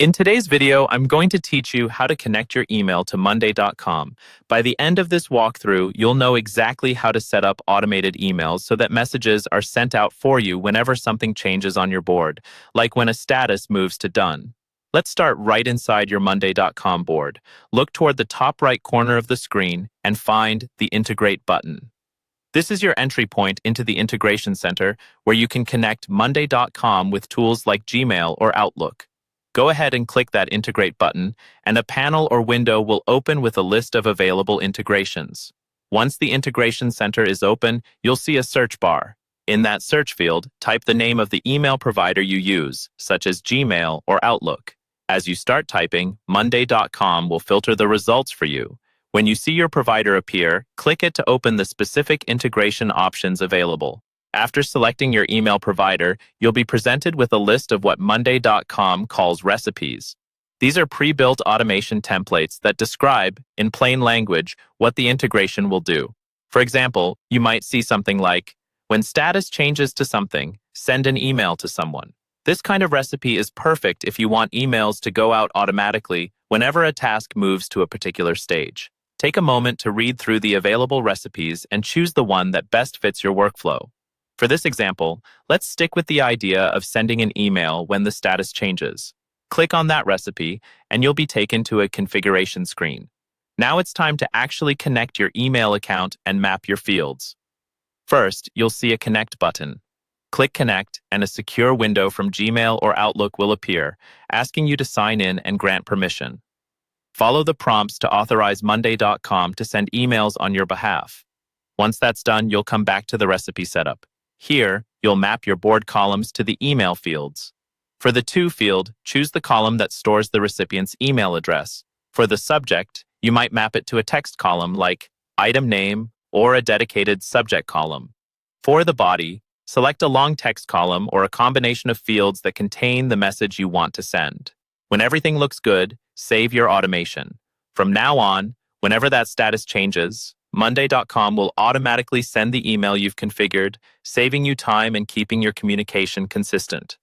In today's video, I'm going to teach you how to connect your email to Monday.com. By the end of this walkthrough, you'll know exactly how to set up automated emails so that messages are sent out for you whenever something changes on your board, like when a status moves to done. Let's start right inside your Monday.com board. Look toward the top right corner of the screen and find the Integrate button. This is your entry point into the Integration Center, where you can connect Monday.com with tools like Gmail or Outlook. Go ahead and click that Integrate button, and a panel or window will open with a list of available integrations. Once the Integration Center is open, you'll see a search bar. In that search field, type the name of the email provider you use, such as Gmail or Outlook. As you start typing, Monday.com will filter the results for you. When you see your provider appear, click it to open the specific integration options available. After selecting your email provider, you'll be presented with a list of what Monday.com calls recipes. These are pre-built automation templates that describe, in plain language, what the integration will do. For example, you might see something like, when status changes to something, send an email to someone. This kind of recipe is perfect if you want emails to go out automatically whenever a task moves to a particular stage. Take a moment to read through the available recipes and choose the one that best fits your workflow. For this example, let's stick with the idea of sending an email when the status changes. Click on that recipe, and you'll be taken to a configuration screen. Now it's time to actually connect your email account and map your fields. First, you'll see a Connect button. Click Connect, and a secure window from Gmail or Outlook will appear, asking you to sign in and grant permission. Follow the prompts to authorize Monday.com to send emails on your behalf. Once that's done, you'll come back to the recipe setup. Here, you'll map your board columns to the email fields. For the To field, choose the column that stores the recipient's email address. For the Subject, you might map it to a text column like Item Name or a dedicated Subject column. For the Body, select a long text column or a combination of fields that contain the message you want to send. When everything looks good, save your automation. From now on, whenever that status changes, Monday.com will automatically send the email you've configured, saving you time and keeping your communication consistent.